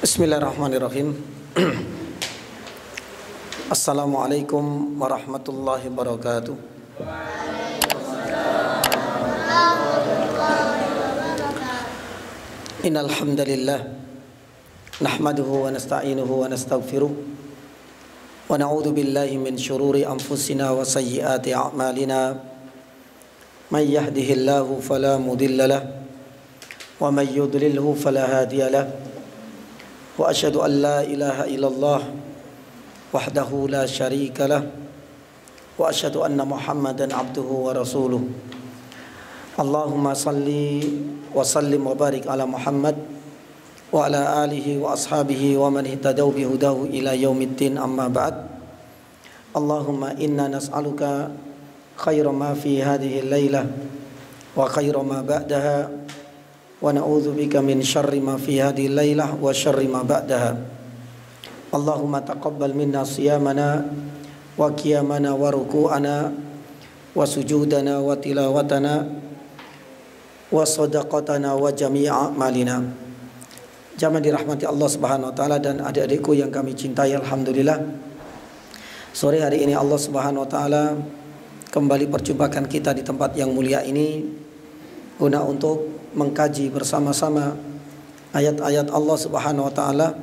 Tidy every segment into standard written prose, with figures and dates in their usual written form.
Bismillahirrahmanirrahim. Assalamualaikum warahmatullahi wabarakatuh. Innal hamdalillah nahmaduhu wa nasta'inuhu wa nastaghfiruh wa na'udzu billahi min shururi anfusina wa sayyiati a'malina. May yahdihillahu fala mudilla lahu wa may yudlilhu fala hadiya lahu. Wa asyhadu an la ilaha illallah wahdahu la syarika lah wa asyhadu anna Muhammadan abduhu wa rasuluh. Allahumma salli wa sallim wa barik ala Muhammad wa ala alihi wa ashabihi wa man ihtadaw bi hudahu ila yaumiddin, amma ba'd. Allahumma inna nas'aluka khaira ma fi hadhihi al-lailah wa khaira ma ba'daha wa na'udzu bika min syarri ma fi hadhihi al-lailah wa syarri ma ba'daha. Allahumma taqabbal minna siyamana wa qiyamana wa ruku'ana wa sujudana wa tilawatana wa sadaqatana wa jami'a a'malina. Jamaah dirahmati Allah Subhanahu wa taala dan adik-adikku yang kami cintai, alhamdulillah. Sore hari ini Allah Subhanahu wa taala kembali perjumpakan kita di tempat yang mulia ini guna untuk mengkaji bersama-sama ayat-ayat Allah Subhanahu wa taala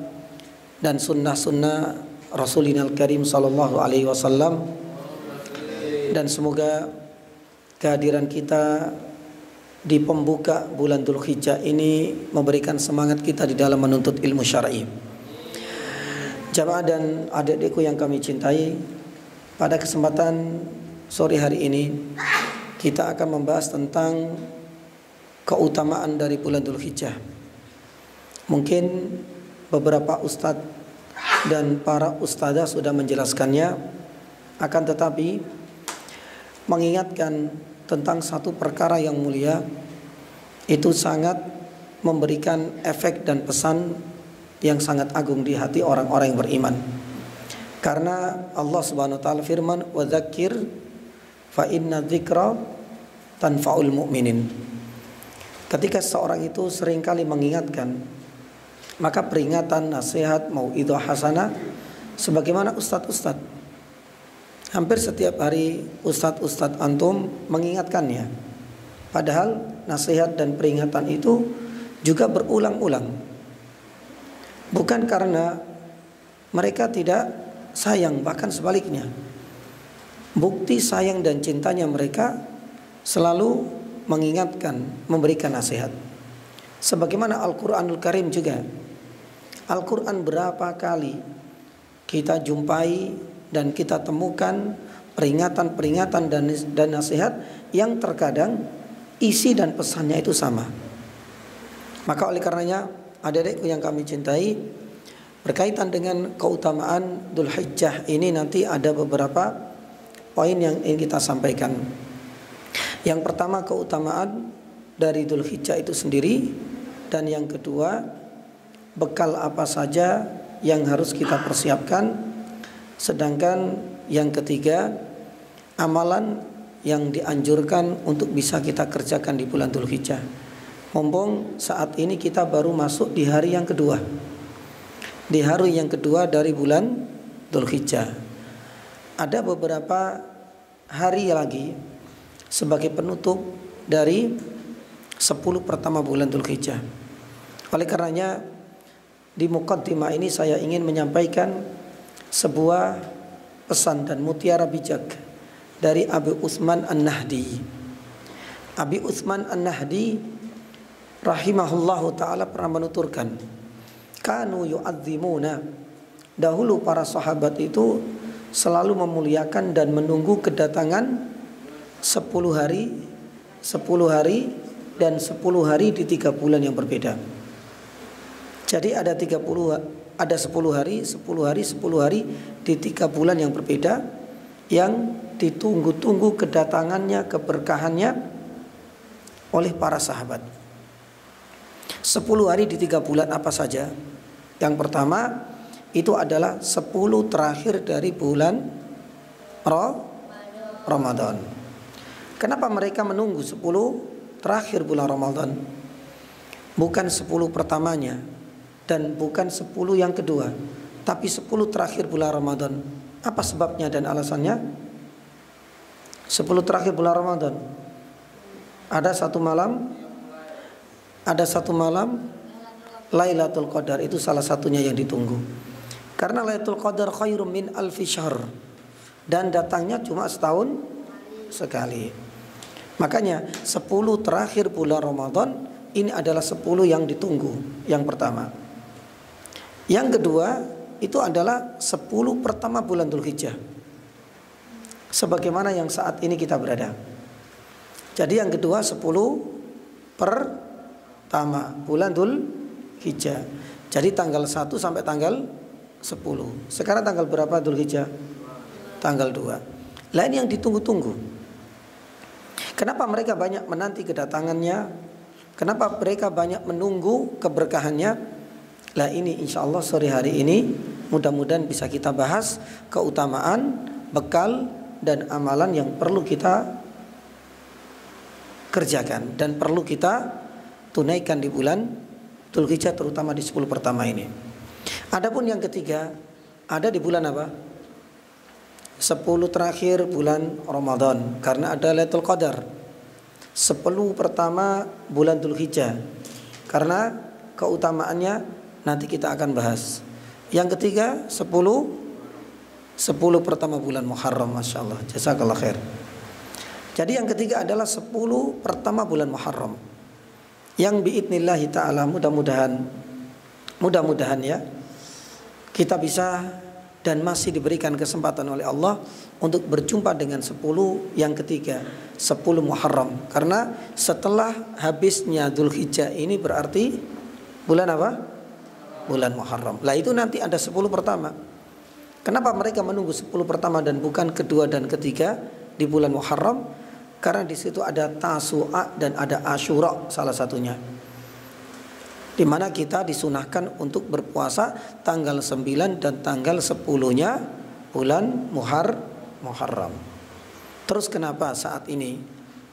dan sunnah-sunnah Rasulina Al-Karim sallallahu alaihi wasallam. Dan semoga kehadiran kita di pembuka bulan Dzulhijjah ini memberikan semangat kita di dalam menuntut ilmu syar'i. Jamaah dan adik-adikku yang kami cintai, pada kesempatan sore hari ini kita akan membahas tentang keutamaan dari bulan Dzulhijjah. Mungkin beberapa ustadz dan para ustadzah sudah menjelaskannya, akan tetapi mengingatkan tentang satu perkara yang mulia itu sangat memberikan efek dan pesan yang sangat agung di hati orang-orang yang beriman. Karena Allah Subhanahu wa taala firman, "Wa dzakir fa inna dzikra tanfa'ul mu'minin." Ketika seorang itu seringkali mengingatkan, maka peringatan, nasihat, mau'idhah hasanah, sebagaimana ustadz-ustadz, hampir setiap hari ustadz-ustadz antum mengingatkannya. Padahal nasihat dan peringatan itu juga berulang-ulang. Bukan karena mereka tidak sayang, bahkan sebaliknya. Bukti sayang dan cintanya mereka selalu mengingatkan, memberikan nasihat. Sebagaimana Al-Quranul Karim juga. Al-Quran berapa kali kita jumpai dan kita temukan peringatan-peringatan dan nasihat yang terkadang isi dan pesannya itu sama. Maka oleh karenanya, adik-adikku yang kami cintai, berkaitan dengan keutamaan Dzulhijjah ini nanti ada beberapa poin yang ingin kita sampaikan. Yang pertama, keutamaan dari Dzulhijjah itu sendiri, dan yang kedua, bekal apa saja yang harus kita persiapkan, sedangkan yang ketiga, amalan yang dianjurkan untuk bisa kita kerjakan di bulan Dzulhijjah. Mumpung saat ini kita baru masuk di hari yang kedua, di hari yang kedua dari bulan Dzulhijjah. Ada beberapa hari lagi sebagai penutup dari 10 pertama bulan Dzulhijjah. Oleh karenanya, di muqaddimah ini saya ingin menyampaikan sebuah pesan dan mutiara bijak dari Abi Utsman An-Nahdi. Abi Utsman An-Nahdi rahimahullahu ta'ala pernah menuturkan, kanu yu'adzimuna, dahulu para sahabat itu selalu memuliakan dan menunggu kedatangan 10 hari dan 10 hari di 3 bulan yang berbeda. Jadi ada 10 hari, 10 hari di 3 bulan yang berbeda yang ditunggu-tunggu kedatangannya, keberkahannya oleh para sahabat. 10 hari di 3 bulan apa saja? Yang pertama itu adalah 10 terakhir dari bulan Ramadan. Kenapa mereka menunggu 10 terakhir bulan Ramadan? Bukan 10 pertamanya dan bukan 10 yang kedua, tapi 10 terakhir bulan Ramadan. Apa sebabnya dan alasannya? 10 terakhir bulan Ramadan. Ada satu malam Lailatul Qadar, itu salah satunya yang ditunggu. Karena Lailatul Qadar khairum min alfi syahr, dan datangnya cuma setahun sekali. Makanya 10 terakhir bulan Ramadan ini adalah 10 yang ditunggu. Yang pertama. Yang kedua itu adalah 10 pertama bulan Dzulhijjah, sebagaimana yang saat ini kita berada. Jadi yang kedua 10 pertama bulan Dzulhijjah. Jadi tanggal 1 sampai tanggal 10. Sekarang tanggal berapa Dzulhijjah? Tanggal 2. Lah ini yang ditunggu-tunggu. Kenapa mereka banyak menanti kedatangannya? Kenapa mereka banyak menunggu keberkahannya? Lah ini insya Allah sore hari ini mudah-mudahan bisa kita bahas keutamaan, bekal, dan amalan yang perlu kita kerjakan dan perlu kita tunaikan di bulan Dzulhijjah, terutama di 10 pertama ini. Adapun yang ketiga ada di bulan apa? 10 terakhir bulan Ramadan, karena ada Lailatul Qadar. 10 pertama bulan Dzulhijjah, karena keutamaannya nanti kita akan bahas. Yang ketiga 10 pertama bulan Muharram. Masya Allah, jazakallah khair. Jadi yang ketiga adalah 10 pertama bulan Muharram, yang biidnillahi ta'ala mudah-mudahan ya kita bisa dan masih diberikan kesempatan oleh Allah untuk berjumpa dengan 10 yang ketiga, 10 Muharram. Karena setelah habisnya Dzulhijjah ini berarti bulan apa? Bulan Muharram. Lah itu nanti ada 10 pertama. Kenapa mereka menunggu 10 pertama dan bukan kedua dan ketiga di bulan Muharram? Karena di situ ada Tasu'a dan ada Asyura salah satunya, di mana kita disunahkan untuk berpuasa tanggal 9 dan tanggal 10-nya bulan Muharram. Terus kenapa saat ini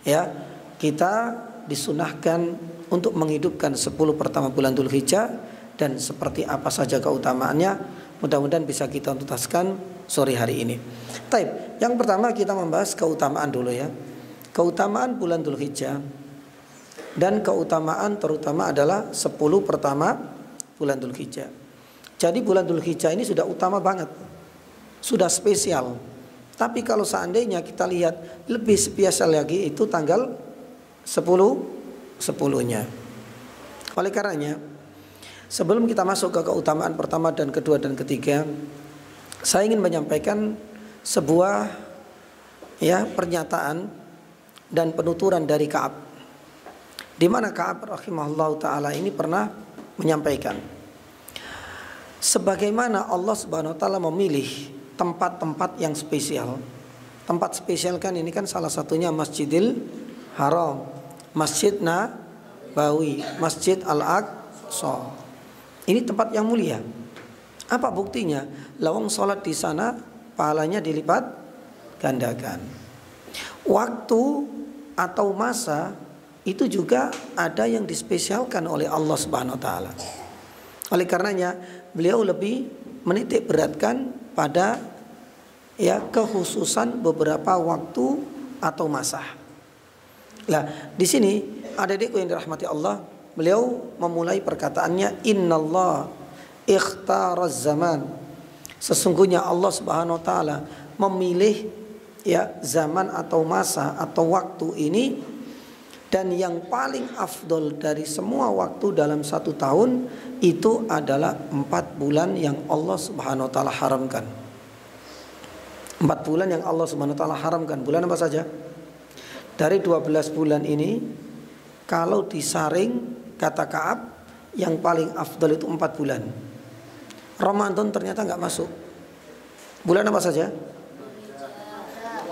ya kita disunahkan untuk menghidupkan 10 pertama bulan Dzulhijjah, dan seperti apa saja keutamaannya, mudah-mudahan bisa kita tuntaskan sore hari ini. Taib, yang pertama kita membahas keutamaan dulu ya. Keutamaan bulan Dzulhijjah, dan keutamaan terutama adalah 10 pertama bulan Dzulhijjah. Jadi bulan Dzulhijjah ini sudah utama banget, sudah spesial. Tapi kalau seandainya kita lihat lebih spesial lagi, itu tanggal 10-nya. Oleh karenanya, sebelum kita masuk ke keutamaan pertama dan kedua dan ketiga, saya ingin menyampaikan sebuah pernyataan dan penuturan dari Ka'ab, di mana Ka'ab rahimahullah ta'ala ini pernah menyampaikan, sebagaimana Allah subhanahu wa ta'ala memilih tempat-tempat yang spesial. Tempat spesial kan ini kan salah satunya Masjidil Haram, Masjid Nabawi, Masjid Al-Aqsa. Ini tempat yang mulia. Apa buktinya? Lawang sholat di sana pahalanya dilipat gandakan. Waktu atau masa itu juga ada yang dispesialkan oleh Allah Subhanahu wa taala. Oleh karenanya beliau lebih menitik beratkan pada kekhususan beberapa waktu atau masa. Lah, di sini adik-adikku yang dirahmati Allah, beliau memulai perkataannya, innallah ikhtaraz zaman. Sesungguhnya Allah Subhanahu wa taala memilih zaman atau masa atau waktu ini, dan yang paling afdol dari semua waktu dalam satu tahun itu adalah 4 bulan yang Allah Subhanahu wa taala haramkan. 4 bulan yang Allah Subhanahu wa taala haramkan. Bulan apa saja? Dari 12 bulan ini, kalau disaring, kata Ka'ab, yang paling afdol itu 4 bulan. Ramadan ternyata nggak masuk. Bulan apa saja?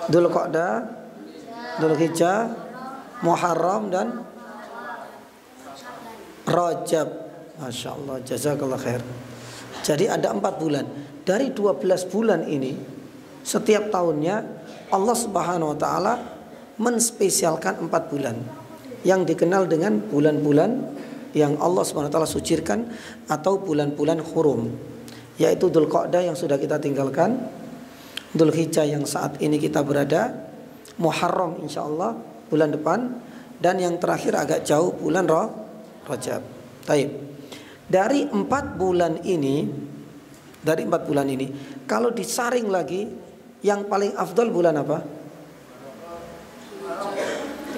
Dzulqa'dah, Dzulhijjah, Muharram, dan Rajab. Masya Allah, jazakallah khair. Jadi ada 4 bulan. Dari 12 bulan ini, setiap tahunnya Allah Subhanahu wa taala menspesialkan 4 bulan yang dikenal dengan bulan-bulan yang Allah SWT sucikan atau bulan-bulan hurum, yaitu Dzulqa'dah yang sudah kita tinggalkan, Dzulhijjah yang saat ini kita berada, Muharram insyaallah bulan depan, dan yang terakhir agak jauh bulan Rajab. Taib. Dari 4 bulan ini, kalau disaring lagi, yang paling afdal bulan apa?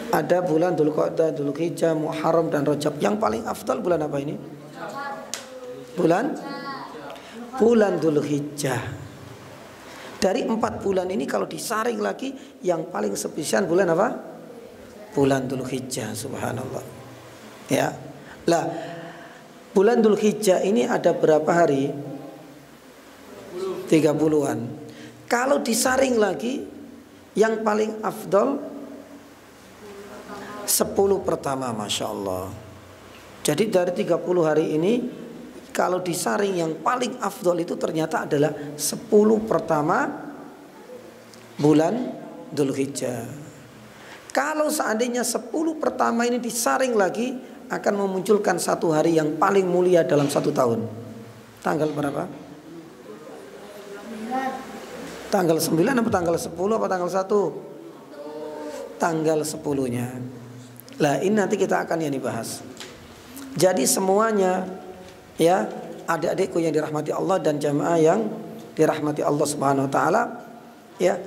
Ada bulan Dzulqa'dah, Dzulhijjah, Muharram dan Rajab. Yang paling afdal bulan apa ini? Bulan Dzulhijjah. Dari 4 bulan ini kalau disaring lagi, yang paling spesial bulan apa? Bulan Dzulhijjah, subhanallah. Ya. Lah, bulan Dzulhijjah ini ada berapa hari? 30-an. Kalau disaring lagi, yang paling afdal 10 pertama, Masya Allah. Jadi dari 30 hari ini, kalau disaring yang paling afdol itu ternyata adalah 10 pertama bulan Dzulhijjah. Kalau seandainya 10 pertama ini disaring lagi, akan memunculkan satu hari yang paling mulia dalam 1 tahun. Tanggal berapa? Tanggal 9 atau tanggal 10 atau tanggal 1? Tanggal 10-nya. Lah ini nanti kita akan yang dibahas. Jadi semuanya, ya, adik-adikku yang dirahmati Allah dan jamaah yang dirahmati Allah Subhanahu wa taala, ya,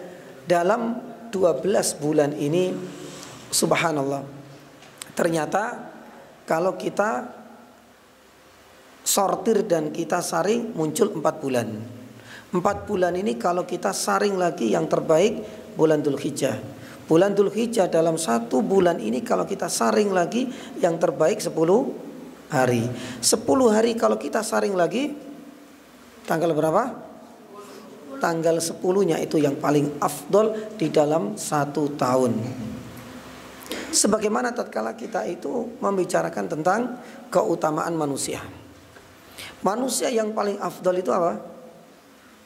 dalam 12 bulan ini subhanallah, ternyata kalau kita sortir dan kita saring muncul 4 bulan. 4 bulan ini kalau kita saring lagi yang terbaik bulan Dzulhijjah. Bulan Dzulhijjah dalam 1 bulan ini kalau kita saring lagi yang terbaik 10 hari. 10 hari kalau kita saring lagi, tanggal berapa? Tanggal 10-nya itu yang paling afdol di dalam 1 tahun. Sebagaimana tatkala kita itu membicarakan tentang keutamaan manusia. Manusia yang paling afdol itu apa?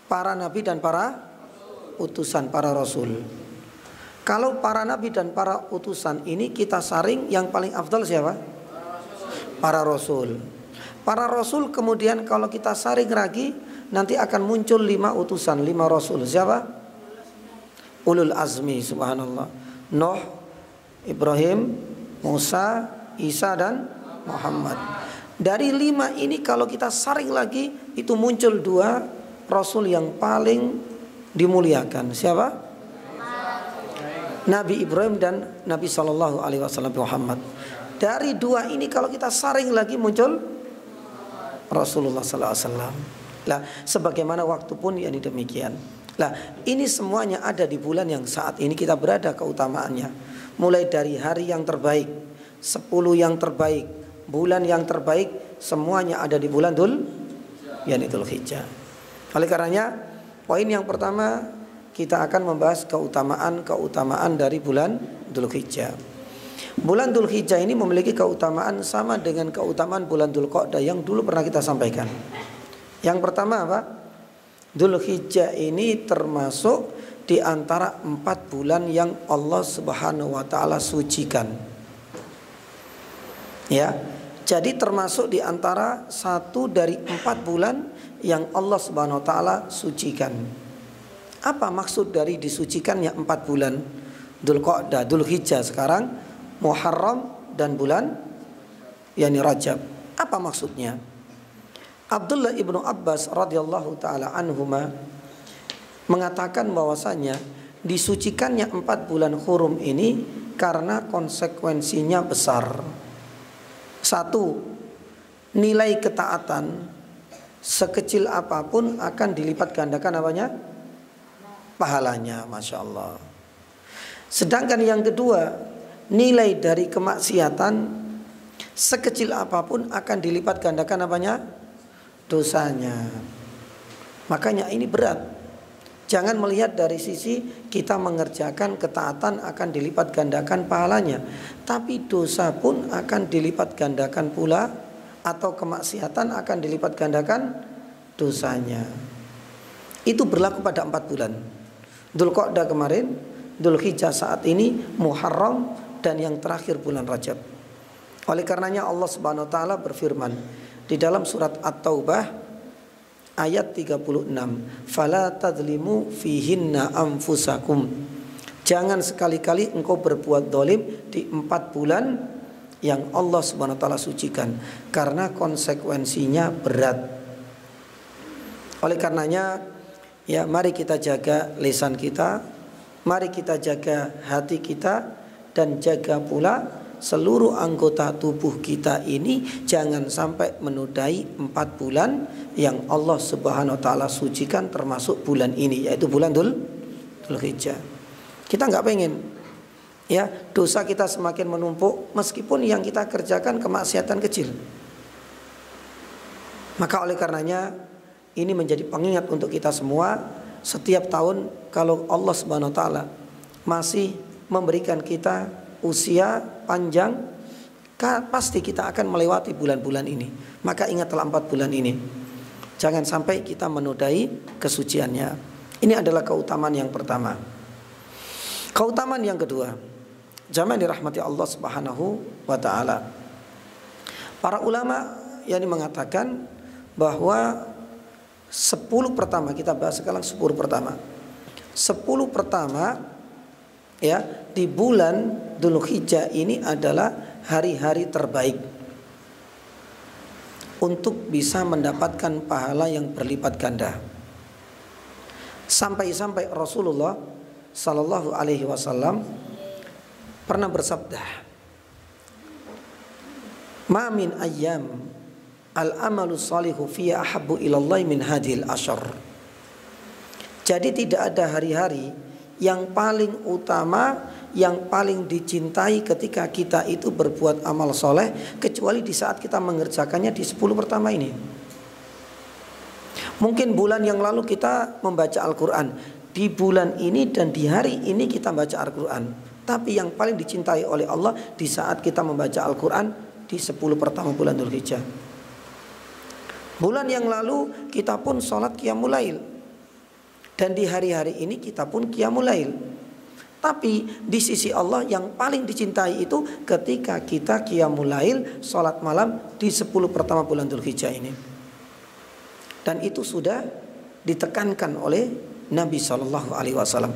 Para nabi dan para utusan, para rasul. Kalau para nabi dan para utusan ini kita saring, yang paling afdal siapa? Para rasul. Para rasul kemudian kalau kita saring lagi, nanti akan muncul 5 utusan, 5 rasul. Siapa? Ulul azmi, subhanallah. Nuh, Ibrahim, Musa, Isa dan Muhammad. Dari 5 ini kalau kita saring lagi, itu muncul 2 rasul yang paling dimuliakan. Siapa? Nabi Ibrahim dan Nabi Sallallahu Alaihi Wasallam Muhammad. Dari 2 ini kalau kita saring lagi muncul Rasulullah Sallallahu Alaihi Wasallam. Lah, sebagaimana waktu pun yang demikian. Lah, ini semuanya ada di bulan yang saat ini kita berada keutamaannya. Mulai dari hari yang terbaik, 10 yang terbaik, bulan yang terbaik, semuanya ada di bulan Dzulhijjah. Oleh karenanya, poin yang pertama kita akan membahas keutamaan dari bulan Dzulhijjah. Bulan Dzulhijjah ini memiliki keutamaan sama dengan keutamaan bulan Dzulqa'dah yang dulu pernah kita sampaikan. Yang pertama apa? Dzulhijjah ini termasuk di antara 4 bulan yang Allah Subhanahu wa taala sucikan. Ya. Jadi termasuk di antara 1 dari 4 bulan yang Allah Subhanahu wa taala sucikan. Apa maksud dari disucikannya 4 bulan? Dzulqa'dah, Dzulhijjah sekarang, Muharram dan bulan yakni Rajab. Apa maksudnya? Abdullah ibnu Abbas radhiyallahu taala anhuma mengatakan bahwasanya disucikannya 4 bulan hurum ini karena konsekuensinya besar. 1. Nilai ketaatan sekecil apapun akan dilipat gandakan apanya? Pahalanya, Masya Allah. Sedangkan yang kedua, nilai dari kemaksiatan sekecil apapun akan dilipat gandakan apanya? Dosanya. Makanya ini berat. Jangan melihat dari sisi kita mengerjakan ketaatan akan dilipat gandakan pahalanya, tapi dosa pun akan dilipat gandakan pula, atau kemaksiatan akan dilipat gandakan dosanya. Itu berlaku pada 4 bulan. Dzulqa'dah kemarin, Dzulhijjah saat ini, Muharram, dan yang terakhir bulan Rajab. Oleh karenanya Allah Subhanahu wa taala berfirman di dalam surat At-Taubah ayat 36, "Fala tadzlimu fihinna anfusakum." Jangan sekali-kali engkau berbuat dolim di 4 bulan yang Allah Subhanahu wa taala sucikan, karena konsekuensinya berat. Oleh karenanya ya, mari kita jaga lisan kita, mari kita jaga hati kita, dan jaga pula seluruh anggota tubuh kita ini jangan sampai menodai 4 bulan yang Allah Subhanahu wa taala sucikan, termasuk bulan ini, yaitu bulan Dzulhijjah. Kita nggak pengen ya dosa kita semakin menumpuk meskipun yang kita kerjakan kemaksiatan kecil. Maka oleh karenanya ini menjadi pengingat untuk kita semua. Setiap tahun kalau Allah Subhanahu wa taala masih memberikan kita usia panjang, pasti kita akan melewati bulan-bulan ini. Maka ingatlah 4 bulan ini, jangan sampai kita menodai kesuciannya. Ini adalah keutamaan yang pertama. Keutamaan yang kedua, jamaah dirahmati Allah Subhanahu wa taala, para ulama yang mengatakan bahwa 10 pertama, kita bahas sekarang 10 pertama. 10 pertama ya di bulan Dzulhijjah ini adalah hari-hari terbaik untuk bisa mendapatkan pahala yang berlipat ganda. Sampai-sampai Rasulullah sallallahu alaihi wasallam pernah bersabda, "Ma min ayyam al-amalu salihu fiya ahabbu ilallahi min hadhil asyar." Jadi tidak ada hari-hari yang paling utama, yang paling dicintai ketika kita itu berbuat amal soleh, kecuali di saat kita mengerjakannya di 10 pertama ini. Mungkin bulan yang lalu kita membaca Al-Quran, di bulan ini dan di hari ini kita baca Al-Quran. Tapi yang paling dicintai oleh Allah di saat kita membaca Al-Quran di 10 pertama bulan Dzulhijjah. Bulan yang lalu kita pun sholat qiyamul lail, dan di hari-hari ini kita pun qiyamul lail. Tapi di sisi Allah yang paling dicintai itu ketika kita qiyamul lail, sholat malam di 10 pertama bulan Dzulhijjah ini. Dan itu sudah ditekankan oleh Nabi SAW.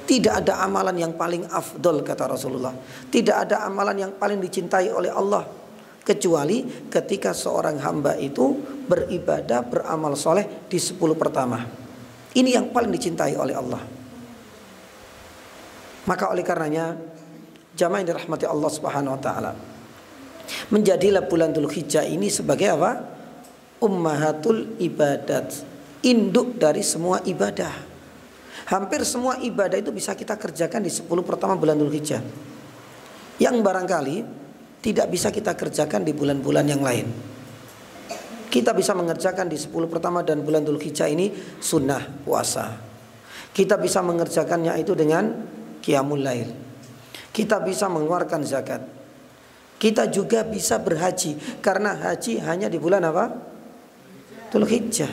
Tidak ada amalan yang paling afdol, kata Rasulullah. Tidak ada amalan yang paling dicintai oleh Allah kecuali ketika seorang hamba itu beribadah, beramal soleh di 10 pertama. Ini yang paling dicintai oleh Allah. Maka oleh karenanya jamaah yang dirahmati Allah Subhanahu wa taala, menjadilah bulan Dzulhijjah ini sebagai apa? Ummahatul ibadat, induk dari semua ibadah. Hampir semua ibadah itu bisa kita kerjakan di 10 pertama bulan Dzulhijjah, yang barangkali tidak bisa kita kerjakan di bulan-bulan yang lain. Kita bisa mengerjakan di 10 pertama dan bulan Dzulhijjah ini sunnah puasa. Kita bisa mengerjakannya itu dengan qiyamul lail. Kita bisa mengeluarkan zakat. Kita juga bisa berhaji, karena haji hanya di bulan apa? Dzulhijjah.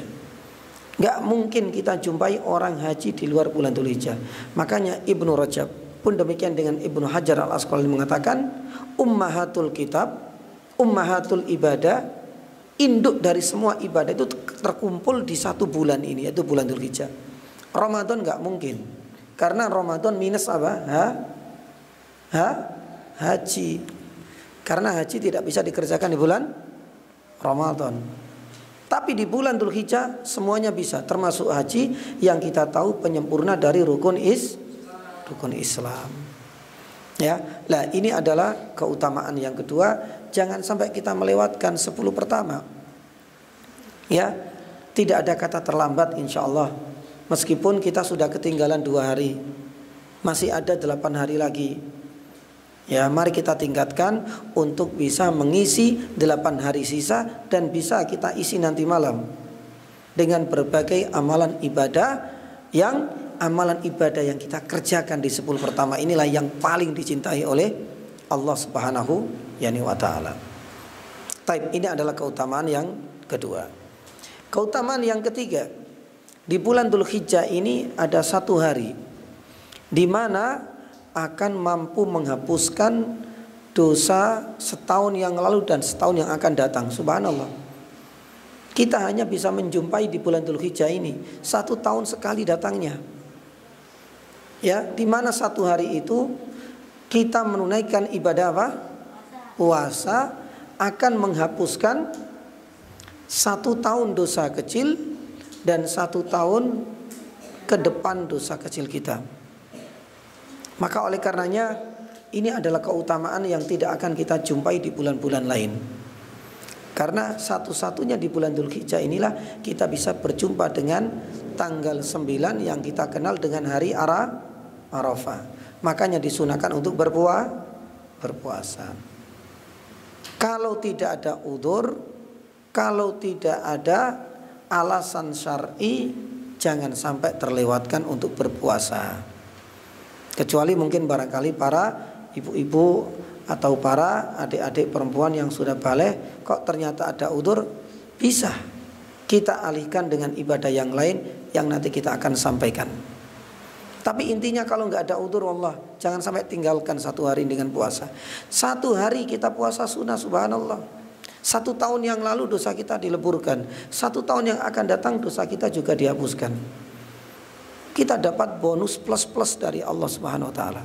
Gak mungkin kita jumpai orang haji di luar bulan Dzulhijjah. Makanya Ibnu Rajab pun demikian dengan Ibnu Hajar Al-Asqalani mengatakan, ummahatul kitab, ummahatul ibadah, induk dari semua ibadah itu terkumpul di 1 bulan ini, yaitu bulan Dzulhijjah. Ramadan gak mungkin, karena Ramadan minus apa? Haji. Karena haji tidak bisa dikerjakan di bulan Ramadan. Tapi di bulan Dzulhijjah semuanya bisa, termasuk haji yang kita tahu penyempurna dari rukun Islam. Ya, lah ini adalah keutamaan yang kedua. Jangan sampai kita melewatkan 10 pertama. Ya, tidak ada kata terlambat insya Allah. Meskipun kita sudah ketinggalan 2 hari, masih ada 8 hari lagi. Ya, mari kita tingkatkan untuk bisa mengisi 8 hari sisa, dan bisa kita isi nanti malam dengan berbagai amalan ibadah yang yang kita kerjakan di 10 pertama inilah yang paling dicintai oleh Allah Subhanahu wa ta'ala. Taib, ini adalah keutamaan yang kedua. Keutamaan yang ketiga, di bulan Dzulhijjah ini ada 1 hari di mana akan mampu menghapuskan dosa setahun yang lalu dan setahun yang akan datang. Subhanallah. Kita hanya bisa menjumpai di bulan Dzulhijjah ini 1 tahun sekali datangnya. Ya, di mana 1 hari itu kita menunaikan ibadah apa? Puasa akan menghapuskan 1 tahun dosa kecil dan 1 tahun ke depan dosa kecil kita. Maka oleh karenanya ini adalah keutamaan yang tidak akan kita jumpai di bulan-bulan lain. Karena satu-satunya di bulan Dzulhijjah inilah kita bisa berjumpa dengan tanggal 9 yang kita kenal dengan hari Arafah. Makanya disunahkan untuk berpuasa. Kalau tidak ada udzur, kalau tidak ada alasan syar'i, jangan sampai terlewatkan untuk berpuasa. Kecuali mungkin barangkali para ibu-ibu atau para adik-adik perempuan yang sudah balik, kok ternyata ada udzur, bisa kita alihkan dengan ibadah yang lain yang nanti kita akan sampaikan. Tapi intinya kalau nggak ada udzur, wallah, jangan sampai tinggalkan 1 hari dengan puasa. 1 hari kita puasa sunnah, subhanallah. 1 tahun yang lalu dosa kita dileburkan, 1 tahun yang akan datang dosa kita juga dihapuskan. Kita dapat bonus plus dari Allah Subhanahu wa taala.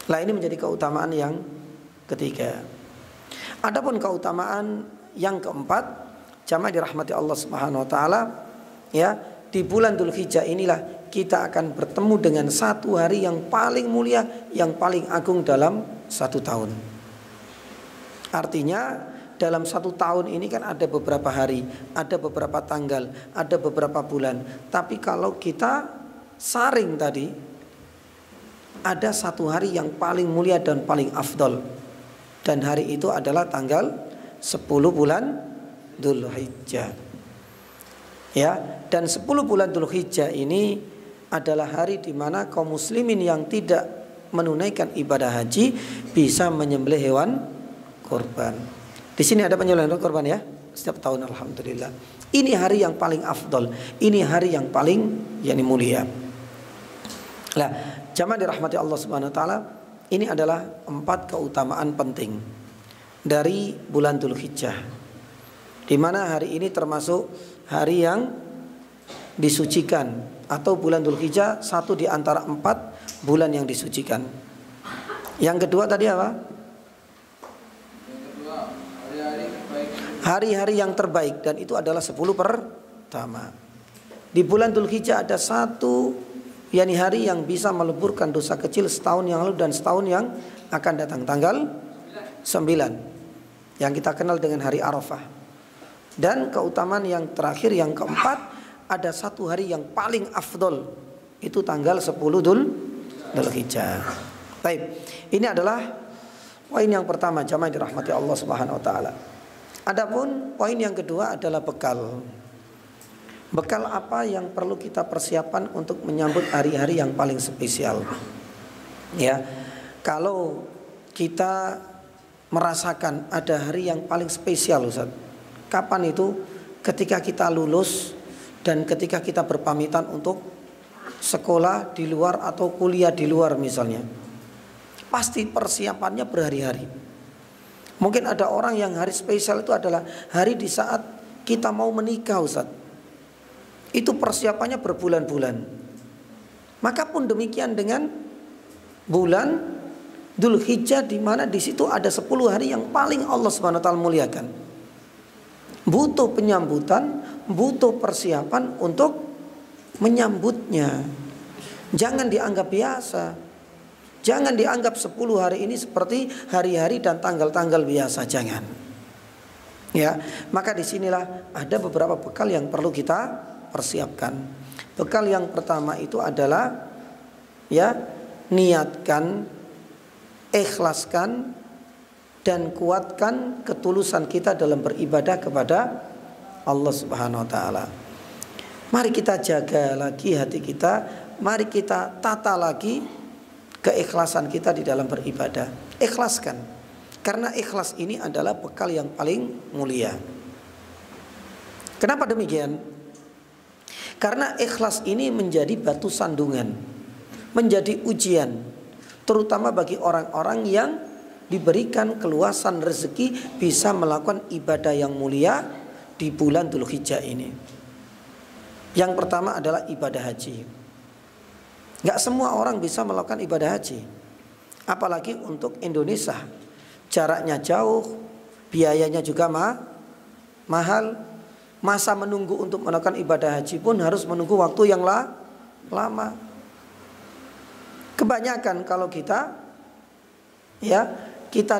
Nah, ini menjadi keutamaan yang ketiga. Adapun keutamaan yang keempat, jamaah dirahmati Allah Subhanahu wa taala, ya, di bulan Dzulhijjah inilah kita akan bertemu dengan 1 hari yang paling mulia, yang paling agung dalam 1 tahun. Artinya dalam 1 tahun ini kan ada beberapa hari, ada beberapa tanggal, ada beberapa bulan. Tapi kalau kita saring tadi, ada 1 hari yang paling mulia dan paling afdol. Dan hari itu adalah tanggal 10 bulan Dzulhijjah. Ya, dan 10 bulan Dzulhijjah ini adalah hari di mana kaum muslimin yang tidak menunaikan ibadah haji bisa menyembelih hewan kurban. Di sini ada penyembelihan kurban ya, setiap tahun, alhamdulillah. Ini hari yang paling afdol, ini hari yang paling mulia. Nah, jamaah dirahmati Allah Subhanahu wa taala, ini adalah 4 keutamaan penting dari bulan Dzulhijjah. Di mana hari ini termasuk hari yang disucikan, atau bulan Dzulhijjah 1 di antara 4 bulan yang disucikan. Yang kedua tadi apa? Hari-hari yang terbaik, dan itu adalah 10 pertama. Di bulan Dzulhijjah ada 1 hari yang bisa meleburkan dosa kecil setahun yang lalu dan setahun yang akan datang, tanggal 9 yang kita kenal dengan hari Arafah. Dan keutamaan yang terakhir yang keempat, ada 1 hari yang paling afdol, itu tanggal 10 Dzulhijjah. Baik, ini adalah poin yang pertama, jamaah dirahmati Allah Subhanahu wa taala. Adapun poin yang kedua adalah bekal. Bekal apa yang perlu kita persiapkan untuk menyambut hari-hari yang paling spesial. Ya, kalau kita merasakan ada hari yang paling spesial, Ustaz, kapan itu? Ketika kita lulus dan ketika kita berpamitan untuk sekolah di luar atau kuliah di luar misalnya. Pasti persiapannya berhari-hari. Mungkin ada orang yang hari spesial itu adalah hari di saat kita mau menikah, Ustaz. Itu persiapannya berbulan-bulan. Maka pun demikian dengan bulan Dzulhijjah, di mana di situ ada 10 hari yang paling Allah Subhanahu wa taala muliakan. Butuh penyambutan, butuh persiapan untuk menyambutnya. Jangan dianggap biasa. Jangan dianggap 10 hari ini seperti hari-hari dan tanggal-tanggal biasa, jangan. Ya, maka disinilah ada beberapa bekal yang perlu kita persiapkan. Bekal yang pertama itu adalah, ya, niatkan, ikhlaskan dan kuatkan ketulusan kita dalam beribadah kepada Allah Subhanahu wa taala. Mari kita jaga lagi hati kita, mari kita tata lagi keikhlasan kita di dalam beribadah. Ikhlaskan. Karena ikhlas ini adalah bekal yang paling mulia. Kenapa demikian? Karena ikhlas ini menjadi batu sandungan, menjadi ujian, terutama bagi orang-orang yang diberikan keluasan rezeki bisa melakukan ibadah yang mulia di bulan Dzulhijjah ini. Yang pertama adalah ibadah haji. Gak semua orang bisa melakukan ibadah haji, apalagi untuk Indonesia. Jaraknya jauh, biayanya juga mahal. Masa menunggu untuk melakukan ibadah haji pun harus menunggu waktu yang lama. Kebanyakan kalau kita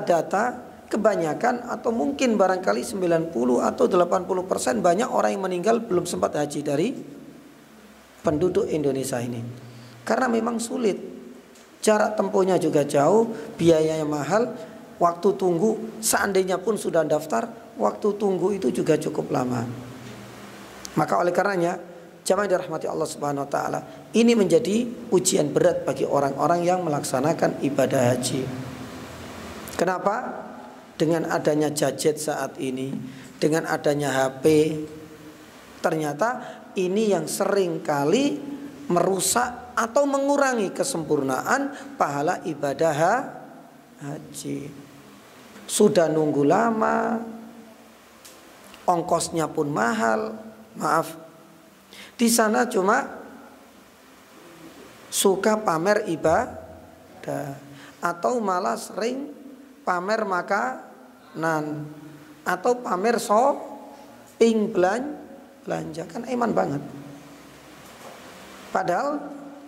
data, kebanyakan atau mungkin barangkali 90 atau 80% banyak orang yang meninggal belum sempat haji dari penduduk Indonesia ini. Karena memang sulit, jarak tempuhnya juga jauh, biayanya mahal, waktu tunggu seandainya pun sudah daftar, waktu tunggu itu juga cukup lama. Maka oleh karenanya, jamaah dirahmati Allah Subhanahu wa taala, ini menjadi ujian berat bagi orang-orang yang melaksanakan ibadah haji. Kenapa? Dengan adanya gadget saat ini, dengan adanya HP, ternyata ini yang sering kali merusak atau mengurangi kesempurnaan pahala ibadah haji. Sudah nunggu lama, ongkosnya pun mahal. Maaf, di sana cuma suka pamer ibadah, atau malah sering pamer makanan, atau pamer shopping, belanja. Kan eman banget. Padahal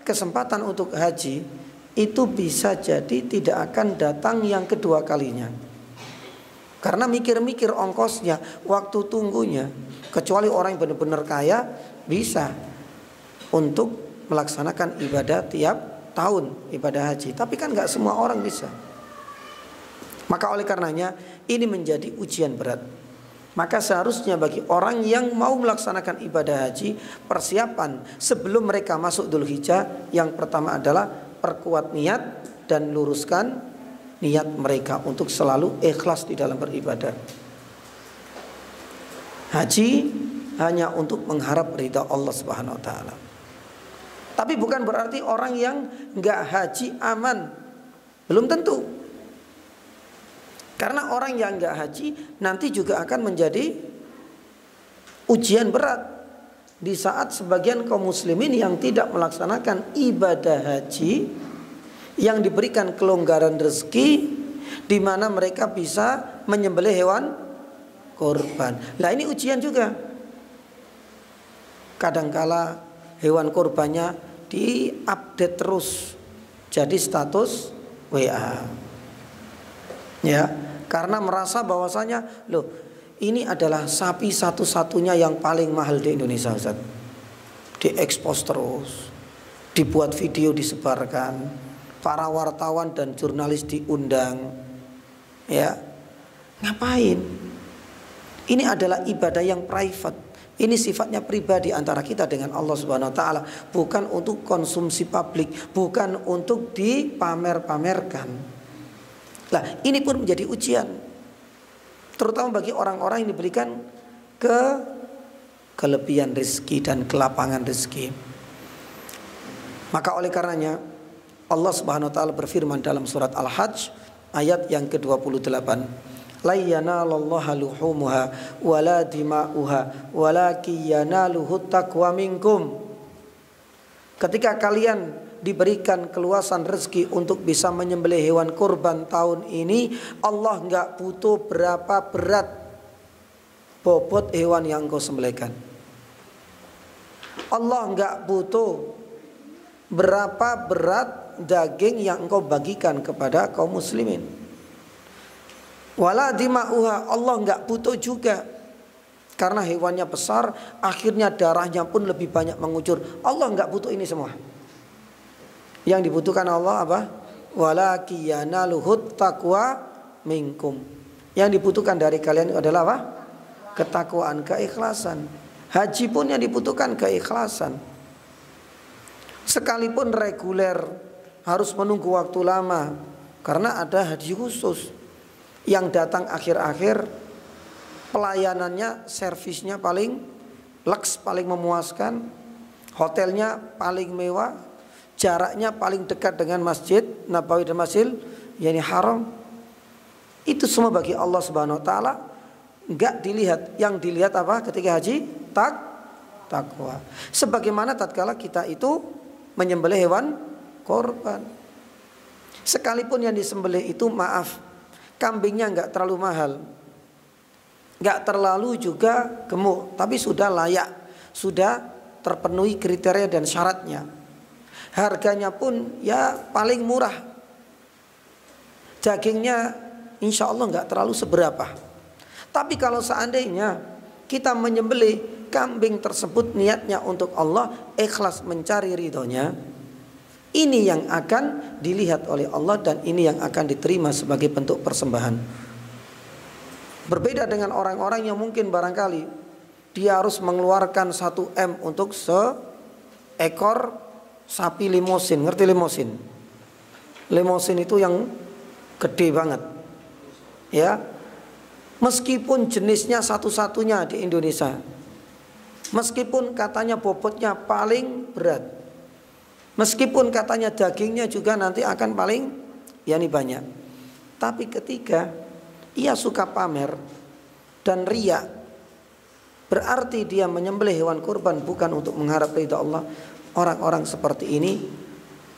kesempatan untuk haji itu bisa jadi tidak akan datang yang kedua kalinya. Karena mikir-mikir ongkosnya, waktu tunggunya. Kecuali orang yang benar-benar kaya bisa untuk melaksanakan ibadah tiap tahun, ibadah haji. Tapi kan gak semua orang bisa. Maka oleh karenanya ini menjadi ujian berat. Maka seharusnya bagi orang yang mau melaksanakan ibadah haji, persiapan sebelum mereka masuk Dzulhijjah, yang pertama adalah perkuat niat dan luruskan niat mereka untuk selalu ikhlas di dalam beribadah. Haji hanya untuk mengharap ridha Allah Subhanahu wa taala. Tapi bukan berarti orang yang enggak haji aman. Belum tentu. Karena orang yang enggak haji nanti juga akan menjadi ujian berat di saat sebagian kaum muslimin yang tidak melaksanakan ibadah haji, yang diberikan kelonggaran rezeki di mana mereka bisa menyembelih hewan kurban. Nah, ini ujian juga. Kadangkala hewan kurbannya diupdate terus jadi status WA. Ya, karena merasa bahwasanya loh, ini adalah sapi satu-satunya yang paling mahal di Indonesia, Ustaz. Diekspos terus, dibuat video disebarkan, para wartawan dan jurnalis diundang. Ya, ngapain? Ini adalah ibadah yang private. Ini sifatnya pribadi antara kita dengan Allah Subhanahu wa taala, bukan untuk konsumsi publik, bukan untuk dipamer-pamerkan. Nah, ini pun menjadi ujian, terutama bagi orang-orang yang diberikan kelebihan rezeki dan kelapangan rezeki. Maka oleh karenanya Allah Subhanahu wa taala berfirman dalam surat Al-Hajj ayat yang ke-28, la yanalallaha luhumuha wala dima'uha walakin yanaluhu taqwa minkum. Ketika kalian diberikan keluasan rezeki untuk bisa menyembelih hewan kurban tahun ini, Allah enggak butuh berapa berat bobot hewan yang engkau sembelihkan. Allah enggak butuh berapa berat daging yang engkau bagikan kepada kaum muslimin. Wala dima'uha, Allah enggak butuh juga. Karena hewannya besar, akhirnya darahnya pun lebih banyak mengucur. Allah enggak butuh ini semua. Yang dibutuhkan Allah apa? Walakin yanaluhut taqwa minkum. Yang dibutuhkan dari kalian adalah apa? Ketakwaan, keikhlasan. Haji pun yang dibutuhkan keikhlasan. Sekalipun reguler harus menunggu waktu lama karena ada haji khusus yang datang akhir-akhir, pelayanannya, servisnya paling leks, paling memuaskan, hotelnya paling mewah, jaraknya paling dekat dengan Masjid Nabawi dan Masjid yani Haram. Itu semua bagi Allah Subhanahu wa taala enggak dilihat. Yang dilihat apa ketika haji? Takwa. Sebagaimana tatkala kita itu menyembelih hewan korban. Sekalipun yang disembelih itu maaf, kambingnya enggak terlalu mahal, enggak terlalu juga gemuk, tapi sudah layak, sudah terpenuhi kriteria dan syaratnya. Harganya pun ya paling murah. Dagingnya insya Allah enggak terlalu seberapa. Tapi kalau seandainya kita menyembelih kambing tersebut niatnya untuk Allah, ikhlas mencari ridhonya, ini yang akan dilihat oleh Allah dan ini yang akan diterima sebagai bentuk persembahan. Berbeda dengan orang-orang yang mungkin barangkali dia harus mengeluarkan 1 M untuk seekor sapi limosin. Ngerti limosin? Limosin itu yang gede banget, ya. Meskipun jenisnya satu-satunya di Indonesia, meskipun katanya bobotnya paling berat, meskipun katanya dagingnya juga nanti akan paling banyak, tapi ketika ia suka pamer dan riya, berarti dia menyembelih hewan kurban bukan untuk mengharap ridha Allah. Orang-orang seperti ini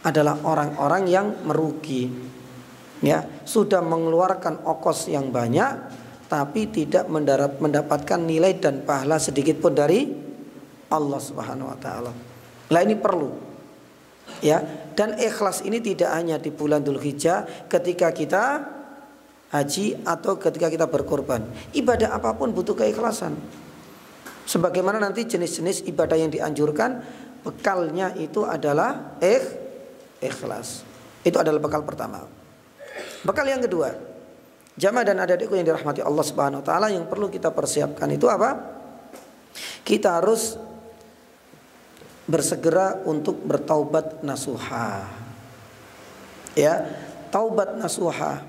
adalah orang-orang yang merugi, ya, sudah mengeluarkan ongkos yang banyak tapi tidak mendapatkan nilai dan pahala sedikit pun dari Allah Subhanahu wa taala. Lah ini perlu, ya, dan ikhlas ini tidak hanya di bulan Dzulhijjah ketika kita haji atau ketika kita berkorban. Ibadah apapun butuh keikhlasan. Sebagaimana nanti jenis-jenis ibadah yang dianjurkan, bekalnya itu adalah ikhlas. Itu adalah bekal pertama. Bekal yang kedua, jamaah dan adik-adikku yang dirahmati Allah Subhanahu wa taala, yang perlu kita persiapkan itu apa? Kita harus bersegera untuk bertaubat nasuha. Ya, taubat nasuha.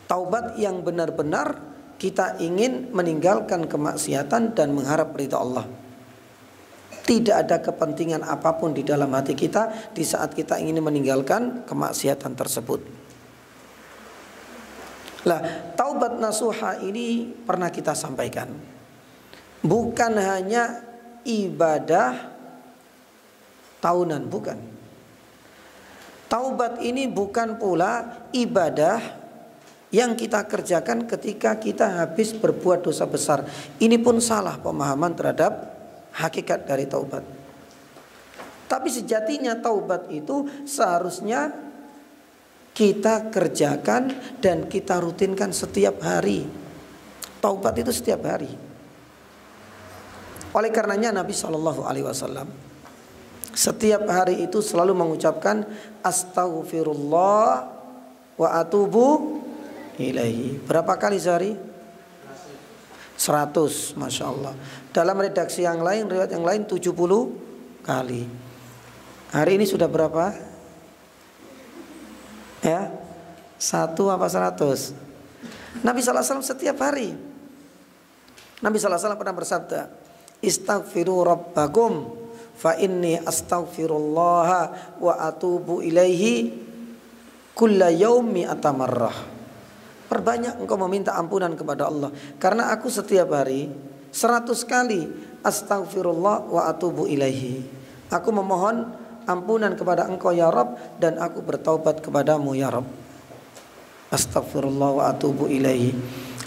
Taubat yang benar-benar kita ingin meninggalkan kemaksiatan dan mengharap ridha Allah. Tidak ada kepentingan apapun di dalam hati kita di saat kita ingin meninggalkan kemaksiatan tersebut. Lah, taubat nasuha ini pernah kita sampaikan, bukan hanya ibadah tahunan, bukan. Taubat ini bukan pula ibadah yang kita kerjakan ketika kita habis berbuat dosa besar. Ini pun salah pemahaman terhadap hakikat dari taubat. Tapi sejatinya taubat itu seharusnya kita kerjakan dan kita rutinkan setiap hari. Taubat itu setiap hari. Oleh karenanya Nabi SAW setiap hari itu selalu mengucapkan astaghfirullah wa atubu ilaihi. Berapa kali sehari? 100, Masya Allah. Dalam redaksi yang lain, riwayat yang lain 70 kali. Hari ini sudah berapa? Ya, 1 apa 100? Nabi SAW setiap hari. Nabi SAW pernah bersabda, istaghfiru rabbakum fa inni astaghfirullaha wa atubu ilaihi kulla yaumi atamarrah. Perbanyak engkau meminta ampunan kepada Allah, karena aku setiap hari 100 kali astaghfirullah wa atubu ilaihi. Aku memohon ampunan kepada engkau ya Rabb, dan aku bertaubat kepadamu ya Rabb. Astaghfirullah wa atubu ilaihi.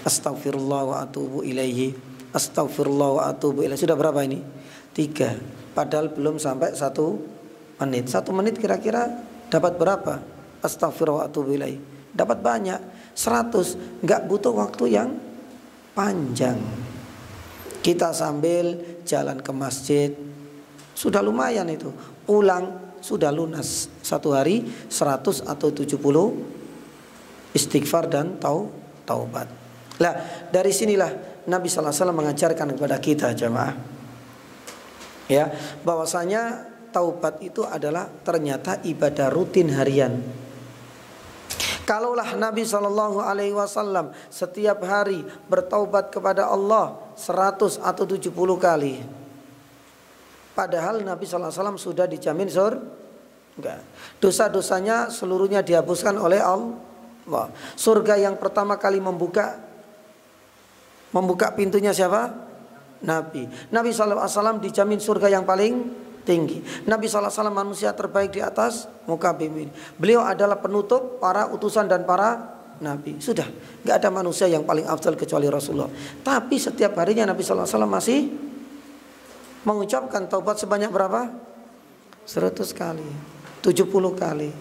Astaghfirullah wa atubu ilaihi. Astaghfirullah wa atubu ilaihi. Sudah berapa ini? 3. Padahal belum sampai 1 menit. 1 menit kira-kira dapat berapa? Astaghfirullah wa atubu ilaihi. Dapat banyak. 100. Enggak butuh waktu yang panjang. Kita sambil jalan ke masjid sudah lumayan itu. Pulang sudah lunas. 1 hari 100 atau 70 istighfar dan taubat. Lah, dari sinilah Nabi sallallahu alaihi wasallam mengajarkan kepada kita jemaah, ya, bahwasanya taubat itu adalah ternyata ibadah rutin harian. Kalaulah Nabi sallallahu alaihi wasallam setiap hari bertaubat kepada Allah 100 atau 70 kali, padahal Nabi sallallahu alaihi wasallam sudah dijamin surga. Dosa-dosanya seluruhnya dihapuskan oleh Allah. Wah, surga yang pertama kali membuka pintunya siapa? Nabi. Nabi SAW dijamin surga yang paling tinggi. Nabi SAW manusia terbaik di atas muka bumi. Beliau adalah penutup para utusan dan para nabi. Sudah, nggak ada manusia yang paling afdal kecuali Rasulullah. Tapi setiap harinya Nabi SAW masih mengucapkan taubat sebanyak berapa? 100 kali, 70 kali.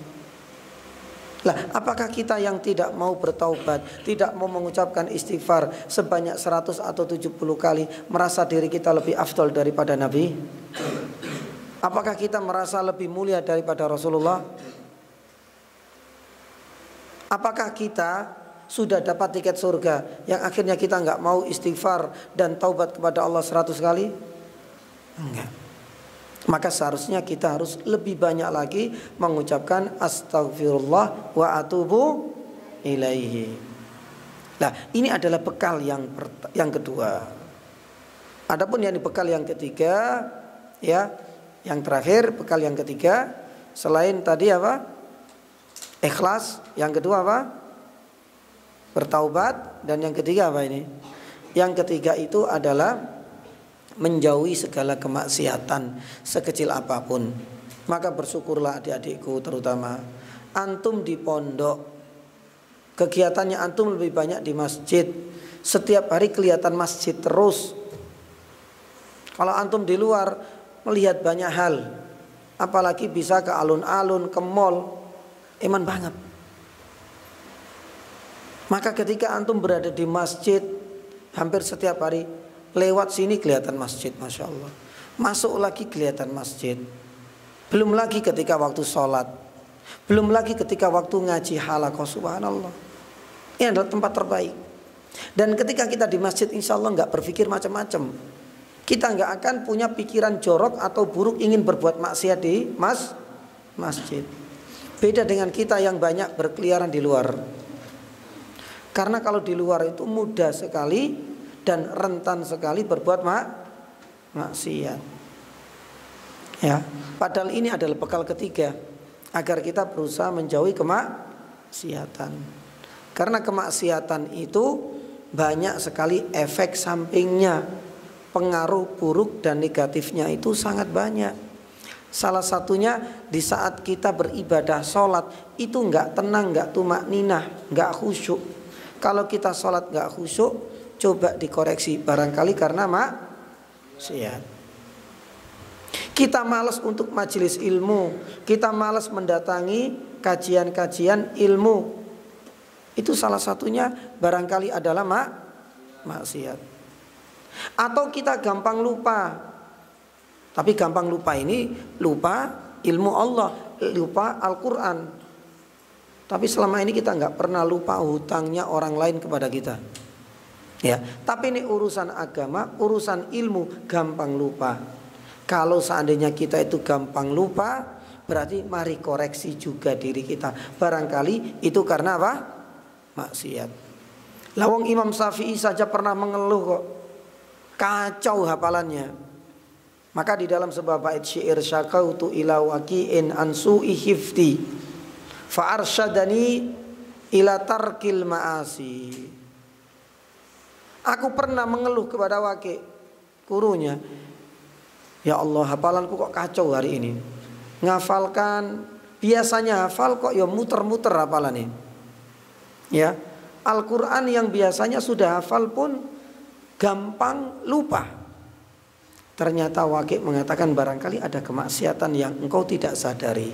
Lah, apakah kita yang tidak mau bertaubat, tidak mau mengucapkan istighfar sebanyak 100 atau 70 kali, merasa diri kita lebih afdal daripada Nabi? Apakah kita merasa lebih mulia daripada Rasulullah? Apakah kita sudah dapat tiket surga yang akhirnya kita nggak mau istighfar dan taubat kepada Allah 100 kali? Enggak. Maka seharusnya kita harus lebih banyak lagi mengucapkan astaghfirullah wa atubu ilaihi. Nah, ini adalah bekal yang kedua. Adapun yang bekal yang ketiga, ya, yang terakhir, bekal yang ketiga selain tadi apa? Ikhlas, yang kedua apa? Bertaubat, dan yang ketiga apa ini? Yang ketiga itu adalah menjauhi segala kemaksiatan sekecil apapun. Maka bersyukurlah adik-adikku, terutama antum di pondok, kegiatannya antum lebih banyak di masjid. Setiap hari kelihatan masjid terus. Kalau antum di luar melihat banyak hal, apalagi bisa ke alun-alun, ke mall, iman banget. Maka ketika antum berada di masjid hampir setiap hari, lewat sini kelihatan masjid, Masya Allah. Masuk lagi kelihatan masjid. Belum lagi ketika waktu sholat, belum lagi ketika waktu ngaji halaqah, subhanallah. Ini adalah tempat terbaik. Dan ketika kita di masjid, insya Allah nggak berpikir macam-macam. Kita nggak akan punya pikiran jorok atau buruk ingin berbuat maksiat di masjid. Beda dengan kita yang banyak berkeliaran di luar. Karena kalau di luar itu mudah sekali dan rentan sekali berbuat maksiat. Ya, padahal ini adalah bekal ketiga agar kita berusaha menjauhi kemaksiatan. Karena kemaksiatan itu banyak sekali efek sampingnya, pengaruh buruk dan negatifnya itu sangat banyak. Salah satunya di saat kita beribadah sholat itu nggak tenang, nggak tumakninah, nggak khusyuk. Kalau kita sholat nggak khusyuk, coba dikoreksi, barangkali karena maksiat. Kita malas untuk majelis ilmu, kita malas mendatangi kajian-kajian ilmu. Itu salah satunya barangkali adalah maksiat. Atau kita gampang lupa. Tapi gampang lupa ini lupa ilmu Allah, lupa Al-Quran. Tapi selama ini kita nggak pernah lupa hutangnya orang lain kepada kita. Ya, tapi ini urusan agama, urusan ilmu gampang lupa. Kalau seandainya kita itu gampang lupa, berarti mari koreksi juga diri kita. Barangkali itu karena apa? Maksiat. Lawang Imam Syafi'i saja pernah mengeluh kok, kacau hafalannya. Maka di dalam sebuah bait syair, syakautu ila waqi'in an su'i hifdi fa arsyadani ila tarkil ma'asi. Aku pernah mengeluh kepada Waqi', gurunya, ya Allah, hafalanku kok kacau hari ini. Ngafalkan, biasanya hafal kok ya muter-muter hafalan ini. Ya, Al-Quran yang biasanya sudah hafal pun gampang lupa. Ternyata Waqi' mengatakan barangkali ada kemaksiatan yang engkau tidak sadari.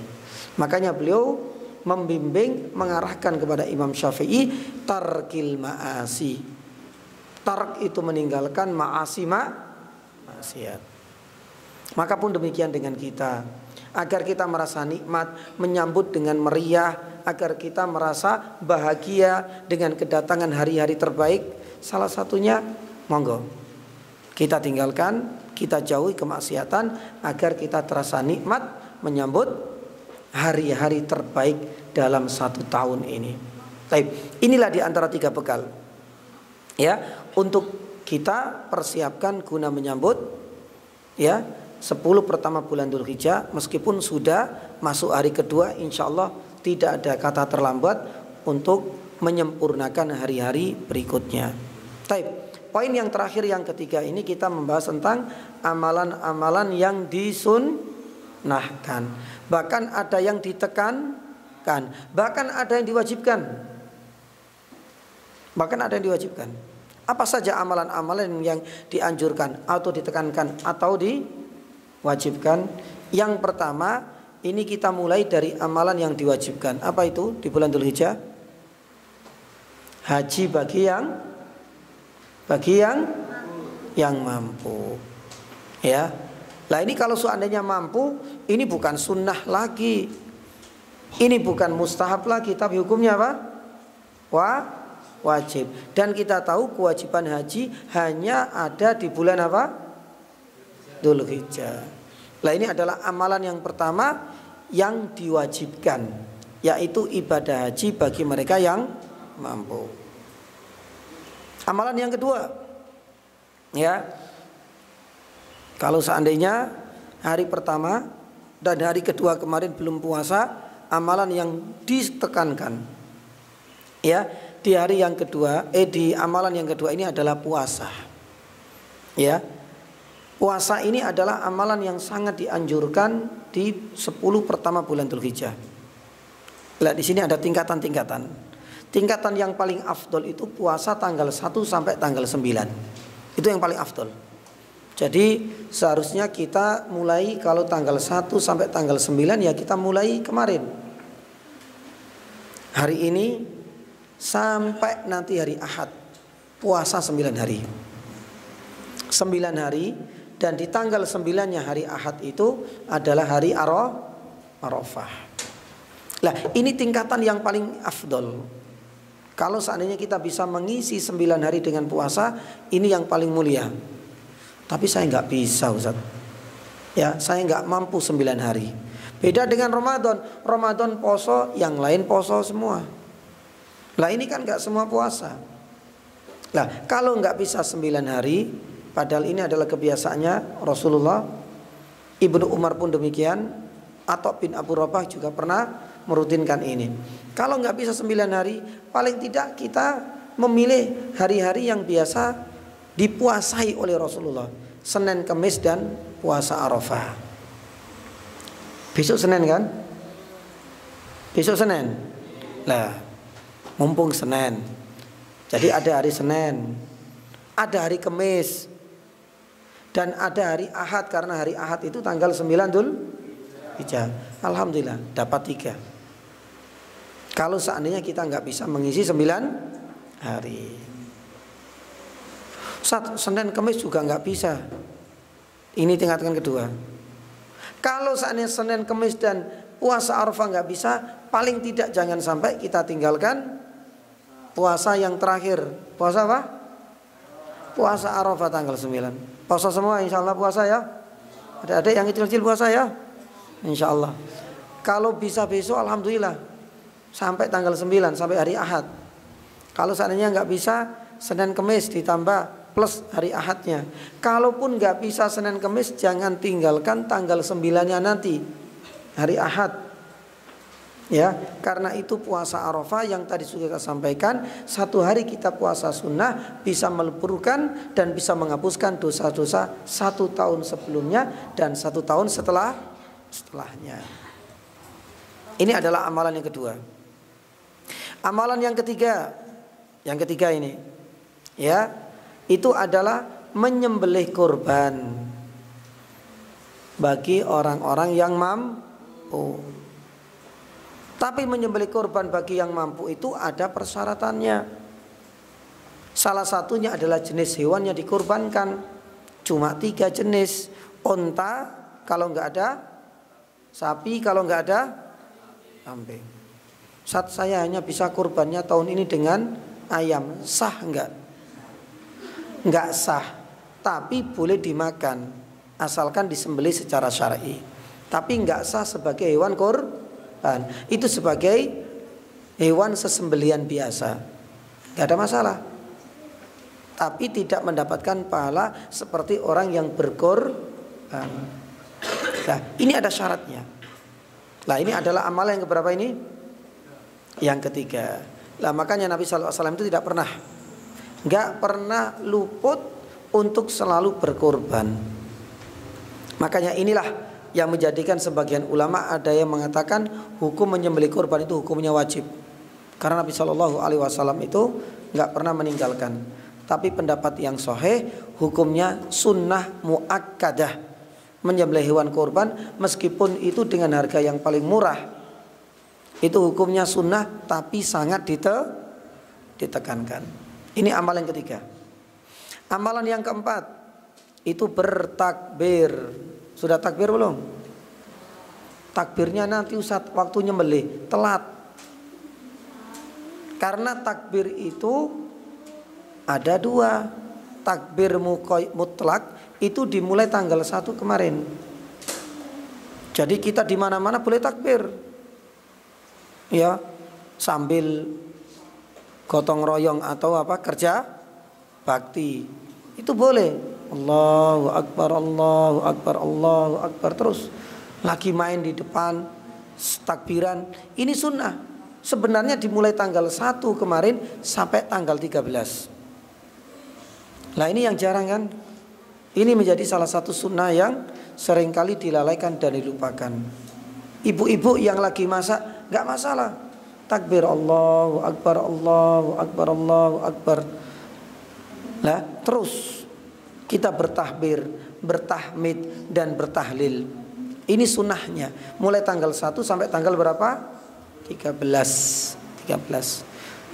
Makanya beliau membimbing, mengarahkan kepada Imam Syafi'i, tarkil ma'asi. Tark itu meninggalkan, ma'asi maksiat. Maka pun demikian dengan kita, agar kita merasa nikmat, menyambut dengan meriah, agar kita merasa bahagia dengan kedatangan hari-hari terbaik. Salah satunya, monggo kita tinggalkan, kita jauhi kemaksiatan, agar kita terasa nikmat menyambut hari-hari terbaik dalam 1 tahun ini. Baik, inilah di antara 3 bekal, ya, untuk kita persiapkan guna menyambut, ya, 10 pertama bulan Dzulhijjah. Meskipun sudah masuk hari kedua, insya Allah tidak ada kata terlambat untuk menyempurnakan hari-hari berikutnya. Baik, poin yang terakhir yang ketiga ini kita membahas tentang amalan-amalan yang disunnahkan. Bahkan ada yang ditekankan, bahkan ada yang diwajibkan. Bahkan ada yang diwajibkan. Apa saja amalan-amalan yang dianjurkan atau ditekankan atau diwajibkan? Yang pertama, ini kita mulai dari amalan yang diwajibkan. Apa itu di bulan Dzulhijjah? Haji bagi yang mampu. Ya. Lah ini kalau seandainya mampu, ini bukan sunnah lagi. Ini bukan mustahab lagi, tapi hukumnya apa? Wajib. Dan kita tahu kewajiban haji hanya ada di bulan apa? Dzulhijjah. Nah ini adalah amalan yang pertama yang diwajibkan, yaitu ibadah haji bagi mereka yang mampu. Amalan yang kedua, ya, kalau seandainya hari pertama dan hari kedua kemarin belum puasa, amalan yang ditekankan, ya, di hari yang kedua, di amalan yang kedua ini adalah puasa. Ya. Puasa ini adalah amalan yang sangat dianjurkan di 10 pertama bulan Dzulhijjah. Nah, di sini ada tingkatan-tingkatan. Tingkatan yang paling afdol itu puasa tanggal 1 sampai tanggal 9. Itu yang paling afdol. Jadi seharusnya kita mulai kalau tanggal 1 sampai tanggal 9 ya kita mulai kemarin. Hari ini sampai nanti hari Ahad, puasa 9 hari. 9 hari, dan di tanggal 9-nya hari Ahad itu adalah hari Arafah. Nah, ini tingkatan yang paling afdol. Kalau seandainya kita bisa mengisi 9 hari dengan puasa, ini yang paling mulia. Tapi saya nggak bisa, Ustaz. Ya, saya nggak mampu 9 hari. Beda dengan Ramadan. Ramadan poso, yang lain poso semua. Lah ini kan nggak semua puasa. Lah kalau nggak bisa 9 hari, padahal ini adalah kebiasaannya Rasulullah, Ibnu Umar pun demikian, Atha bin Abu Rabah juga pernah merutinkan ini. Kalau nggak bisa 9 hari, paling tidak kita memilih hari-hari yang biasa dipuasai oleh Rasulullah, Senin, Kamis, dan puasa Arafah. Besok Senin kan? Besok Senin. Lah, mumpung Senin, jadi ada hari Senin, ada hari Kamis, dan ada hari Ahad. Karena hari Ahad itu tanggal 9 Dzulhijjah. Alhamdulillah dapat 3. Kalau seandainya kita nggak bisa mengisi 9 hari, Senin Kamis juga nggak bisa. Ini tingkatan kedua. Kalau seandainya Senin Kamis dan puasa Arafah nggak bisa, paling tidak jangan sampai kita tinggalkan puasa yang terakhir. Puasa apa? Puasa Arafah tanggal 9. Puasa semua insya Allah puasa ya. Ada yang kecil-kecil puasa ya, insya Allah. Kalau bisa besok alhamdulillah, sampai tanggal 9, sampai hari Ahad. Kalau seandainya nggak bisa, Senin Kamis ditambah plus hari Ahadnya. Kalaupun nggak bisa Senin Kamis, jangan tinggalkan tanggal 9-nya nanti, hari Ahad. Ya, karena itu puasa Arafah yang tadi sudah kita sampaikan, 1 hari kita puasa sunnah bisa meleburkan dan bisa menghapuskan dosa-dosa 1 tahun sebelumnya dan 1 tahun setelahnya. Ini adalah amalan yang kedua. Amalan yang ketiga ini, ya, itu adalah menyembelih kurban bagi orang-orang yang mampu. Tapi menyembelih kurban bagi yang mampu itu ada persyaratannya. Salah satunya adalah jenis hewan yang dikurbankan. Cuma 3 jenis. Unta kalau nggak ada, sapi kalau nggak ada, kambing. Saat saya hanya bisa kurbannya tahun ini dengan ayam, sah nggak? Nggak sah. Tapi boleh dimakan asalkan disembelih secara syar'i. Tapi nggak sah sebagai hewan kurban. Itu sebagai hewan sesembelian biasa, gak ada masalah. Tapi tidak mendapatkan pahala seperti orang yang berkorban. Nah, ini ada syaratnya. Nah, ini adalah amalan yang keberapa ini? Yang ketiga. Lah makanya Nabi SAW itu nggak pernah luput untuk selalu berkorban. Makanya inilah yang menjadikan sebagian ulama ada yang mengatakan hukum menyembelih korban itu hukumnya wajib. Karena Nabi SAW itu nggak pernah meninggalkan. Tapi pendapat yang sahih hukumnya sunnah muakkadah, menyembelih hewan korban meskipun itu dengan harga yang paling murah. Itu hukumnya sunnah tapi sangat ditekankan. Ini amalan yang ketiga. Amalan yang keempat itu bertakbir. Sudah takbir belum? Takbirnya nanti Ustaz waktu nyembelih telat. Karena takbir itu ada dua. Takbir mutlak itu dimulai tanggal 1 kemarin. Jadi kita di mana-mana boleh takbir. Ya, sambil gotong royong atau kerja bakti. Itu boleh. Allahu Akbar, Allahu Akbar, Allahu Akbar terus. Lagi main di depan takbiran. Ini sunnah. Sebenarnya dimulai tanggal 1 kemarin sampai tanggal 13. Nah ini yang jarang kan. Ini menjadi salah satu sunnah yang seringkali dilalaikan dan dilupakan. Ibu-ibu yang lagi masak gak masalah. Takbir Allahu Akbar, Allahu Akbar, Allahu Akbar. Nah terus kita bertakbir, bertahmid dan bertahlil. Ini sunnahnya. Mulai tanggal 1 sampai tanggal berapa? 13.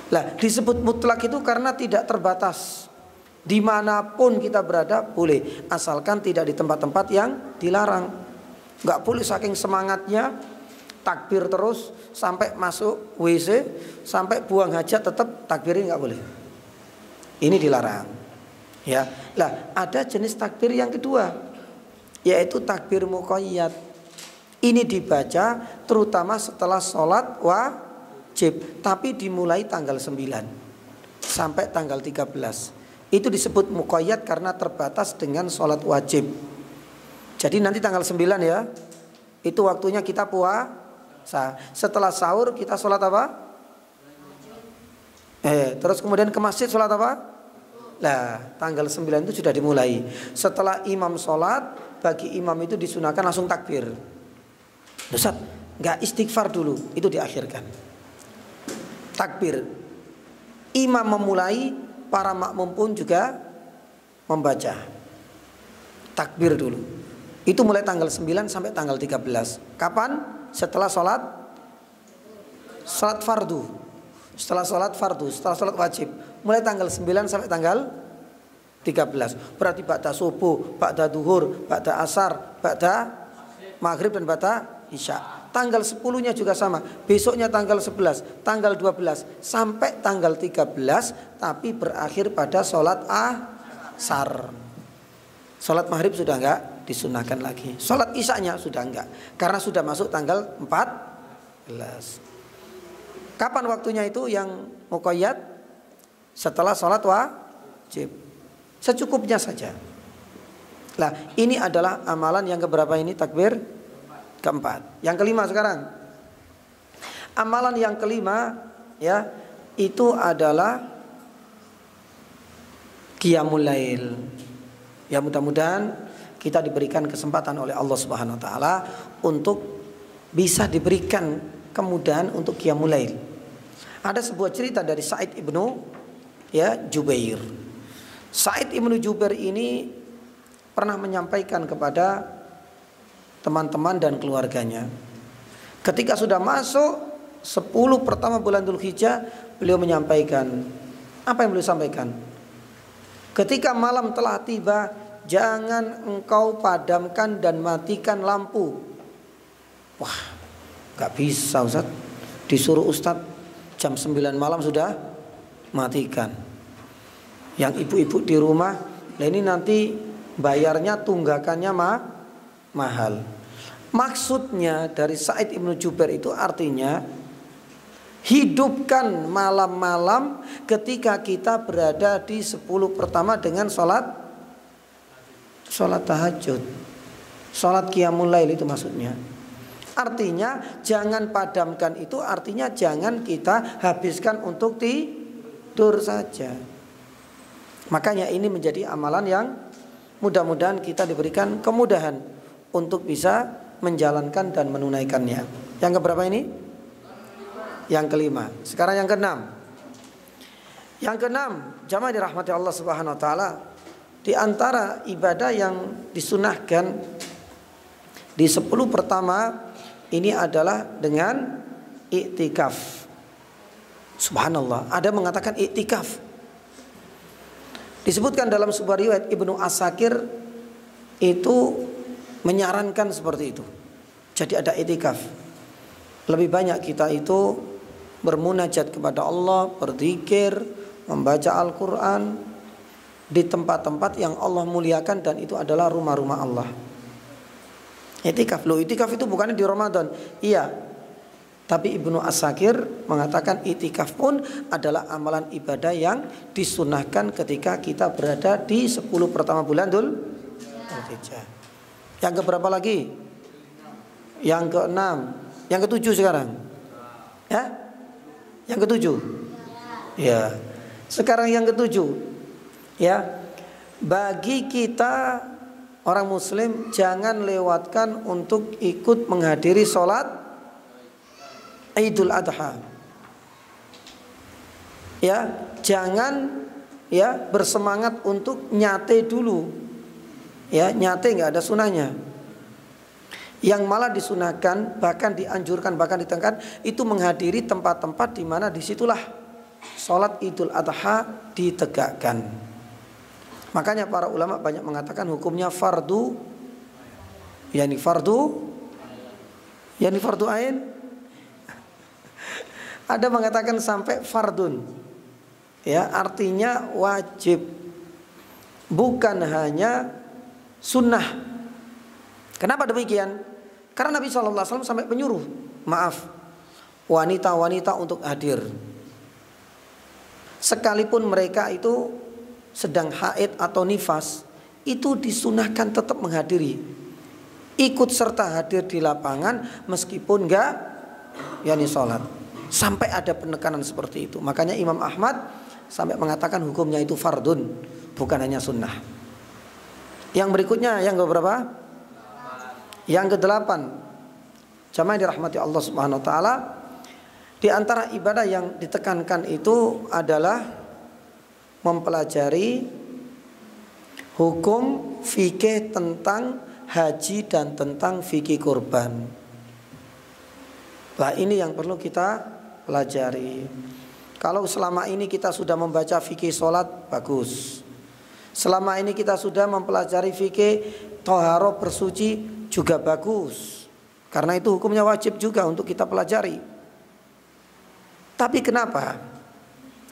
Lah disebut mutlak itu karena tidak terbatas. Dimanapun kita berada boleh, asalkan tidak di tempat-tempat yang dilarang. Gak boleh saking semangatnya takbir terus sampai masuk WC, sampai buang hajat tetap takbirin gak boleh. Ini dilarang. Ya, lah ada jenis takbir yang kedua, yaitu takbir muqayyad. Ini dibaca terutama setelah sholat wajib, tapi dimulai tanggal 9 sampai tanggal 13. Itu disebut muqayyad karena terbatas dengan sholat wajib. Jadi nanti tanggal 9 ya, itu waktunya kita puasa. Setelah sahur kita sholat apa? Terus kemudian ke masjid sholat apa? Lah tanggal 9 itu sudah dimulai. Setelah imam sholat, bagi imam itu disunahkan langsung takbir. Ustaz, gak istighfar dulu, itu diakhirkan. Takbir. Imam memulai, para makmum pun juga membaca. Takbir dulu. Itu mulai tanggal 9 sampai tanggal 13. Kapan? Setelah sholat fardu. Setelah sholat fardu, setelah sholat wajib. Mulai tanggal 9 sampai tanggal 13. Berarti ba'da subuh, ba'da duhur, ba'da asar, ba'da maghrib dan ba'da isya. Tanggal 10-nya juga sama. Besoknya tanggal 11, tanggal 12 sampai tanggal 13, tapi berakhir pada sholat asar. Sholat maghrib sudah enggak disunahkan lagi. Sholat isyanya sudah enggak, karena sudah masuk tanggal 14. Kapan waktunya itu yang muqayyad? Setelah sholat wajib. Secukupnya saja. Nah ini adalah amalan yang keberapa ini? Takbir keempat. Yang kelima sekarang. Amalan yang kelima ya, itu adalah qiyamul lail. Ya mudah-mudahan kita diberikan kesempatan oleh Allah Subhanahu wa taala untuk bisa diberikan kemudahan untuk qiyamul lail. Ada sebuah cerita dari Sa'id ibnu Jubair. Sa'id ibnu Jubair ini pernah menyampaikan kepada teman-teman dan keluarganya, ketika sudah masuk 10 pertama bulan Dzulhijjah, beliau menyampaikan, apa yang beliau sampaikan? Ketika malam telah tiba, jangan engkau padamkan dan matikan lampu. Wah, gak bisa Ustaz, disuruh Ustaz jam 9 malam sudah matikan. Yang ibu-ibu di rumah, nah ini nanti bayarnya tunggakannya mahal. Maksudnya dari Sa'id ibnu Jubair itu artinya hidupkan malam-malam ketika kita berada di 10 pertama dengan sholat tahajud, sholat qiyamul lail, itu maksudnya. Artinya jangan padamkan itu, artinya jangan kita habiskan untuk tidur saja. Makanya ini menjadi amalan yang mudah-mudahan kita diberikan kemudahan untuk bisa menjalankan dan menunaikannya. Yang keberapa ini? Yang kelima. Sekarang yang keenam. Yang keenam, jamaah dirahmati Allah Subhanahu wa taala, di antara ibadah yang disunahkan di 10 pertama ini adalah dengan iktikaf. Subhanallah, ada mengatakan iktikaf. Disebutkan dalam sebuah riwayat Ibnu Asakir itu menyarankan seperti itu. Jadi ada iktikaf. Lebih banyak kita itu bermunajat kepada Allah, berzikir, membaca Al-Quran di tempat-tempat yang Allah muliakan, dan itu adalah rumah-rumah Allah. Iktikaf, loh iktikaf itu bukannya di Ramadan? Iya. Tapi Ibnu Asakir mengatakan iktikaf pun adalah amalan ibadah yang disunahkan ketika kita berada di 10 pertama bulan Dzulhijjah. Yang keberapa lagi? Yang keenam. Yang ketujuh sekarang. Ya? Yang ketujuh. Ya. Sekarang yang ketujuh. Ya. Bagi kita orang muslim jangan lewatkan untuk ikut menghadiri sholat Idul Adha. Ya, jangan ya bersemangat untuk nyate dulu. Ya, nyate nggak ada sunahnya. Yang malah disunahkan, bahkan dianjurkan, bahkan ditekankan itu menghadiri tempat-tempat di mana disitulah sholat Idul Adha ditegakkan. Makanya para ulama banyak mengatakan hukumnya fardu, yakni fardu ain. Ada mengatakan sampai fardun. Ya, artinya wajib. Bukan hanya sunnah. Kenapa demikian? Karena Nabi SAW sampai menyuruh, maaf, wanita-wanita untuk hadir. Sekalipun mereka itu sedang haid atau nifas, itu disunahkan tetap menghadiri, ikut serta hadir di lapangan meskipun enggak yakni sholat. Sampai ada penekanan seperti itu. Makanya Imam Ahmad sampai mengatakan hukumnya itu fardun, bukan hanya sunnah. Yang berikutnya yang keberapa? Yang kedelapan. Jamaah dirahmati Allah Subhanahu wa taala, di antara ibadah yang ditekankan itu adalah mempelajari hukum fikih tentang haji dan tentang fikih kurban. Nah, ini yang perlu kita pelajari. Kalau selama ini kita sudah membaca fikih sholat, bagus. Selama ini kita sudah mempelajari fikih toharoh bersuci, juga bagus. Karena itu hukumnya wajib juga untuk kita pelajari. Tapi kenapa?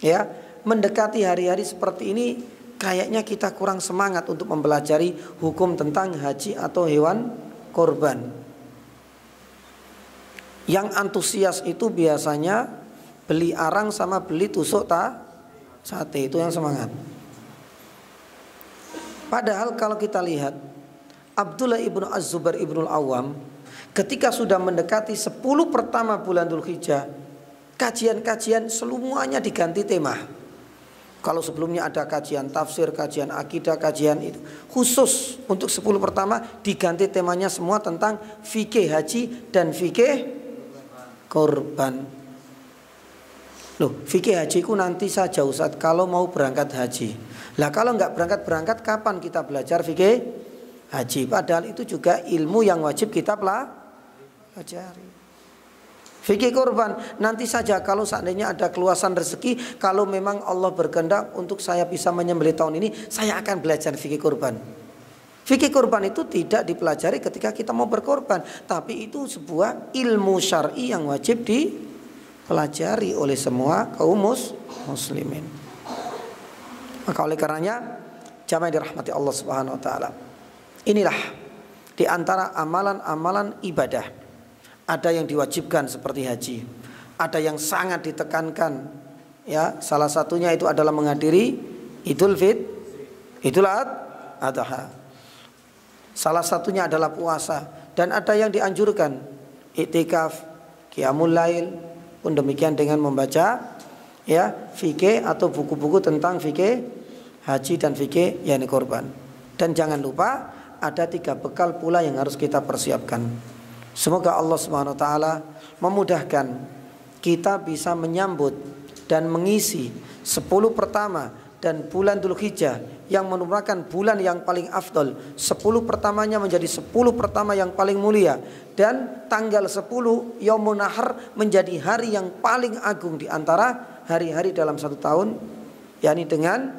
Ya, mendekati hari-hari seperti ini kayaknya kita kurang semangat untuk mempelajari hukum tentang haji atau hewan kurban. Yang antusias itu biasanya beli arang sama beli tusuk sate, itu yang semangat. Padahal kalau kita lihat Abdullah ibnu Az-Zubair ibnu Al-Awwam ketika sudah mendekati 10 pertama bulan Dzulhijjah, kajian-kajian semuanya diganti tema. Kalau sebelumnya ada kajian tafsir, kajian akidah, kajian itu khusus untuk 10 pertama diganti temanya semua tentang fikih haji dan fikih kurban. Loh, fikih haji ku nanti saja Ustaz kalau mau berangkat haji. Lah kalau nggak berangkat kapan kita belajar fikih haji? Padahal itu juga ilmu yang wajib kita pelajari. Fikih kurban nanti saja kalau seandainya ada keluasan rezeki, kalau memang Allah berkehendak untuk saya bisa menyembelih tahun ini, saya akan belajar fikih kurban. Fikih kurban itu tidak dipelajari ketika kita mau berkorban, tapi itu sebuah ilmu syar'i yang wajib dipelajari oleh semua kaum muslimin. Maka oleh karenanya jamaah dirahmati Allah Subhanahu wa taala, inilah di antara amalan-amalan ibadah. Ada yang diwajibkan seperti haji, ada yang sangat ditekankan. Ya, salah satunya itu adalah menghadiri Idul Adha. Salah satunya adalah puasa, dan ada yang dianjurkan iktikaf, qiyamul lail, pun demikian dengan membaca ya fikih atau buku-buku tentang fikih haji dan fikih yakni kurban. Dan jangan lupa ada 3 bekal pula yang harus kita persiapkan. Semoga Allah Subhanahu wa taala memudahkan kita bisa menyambut dan mengisi 10 pertama dan bulan Dzulhijjah yang merupakan bulan yang paling afdol. 10 pertamanya menjadi 10 pertama yang paling mulia, dan tanggal 10 Yaumun Nahar menjadi hari yang paling agung di antara hari-hari dalam 1 tahun, yakni dengan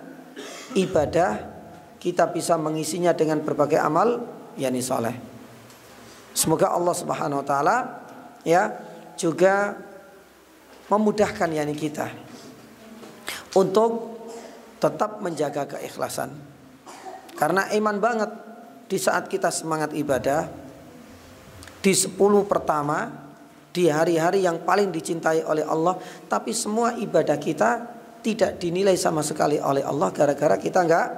ibadah kita bisa mengisinya dengan berbagai amal yakni saleh. Semoga Allah Subhanahu wa taala ya juga memudahkan yakni kita untuk tetap menjaga keikhlasan. Karena iman banget di saat kita semangat ibadah di 10 pertama, di hari-hari yang paling dicintai oleh Allah, tapi semua ibadah kita tidak dinilai sama sekali oleh Allah gara-gara kita enggak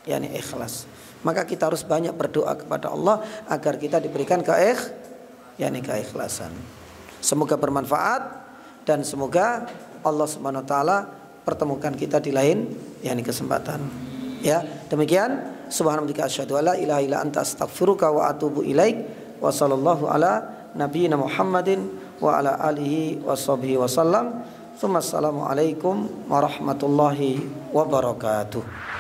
yakni ikhlas. Maka kita harus banyak berdoa kepada Allah agar kita diberikan yakni keikhlasan. Semoga bermanfaat dan semoga Allah Subhanahu wa taala pertemukan kita di lain yakni kesempatan. Ya, demikian subhanallah asyhadu alla ilaha illa anta astaghfiruka wa atubu ilaik wa sallallahu ala nabiyyina Muhammadin wa ala alihi washabbihi wasallam. Assalamualaikum warahmatullahi wabarakatuh.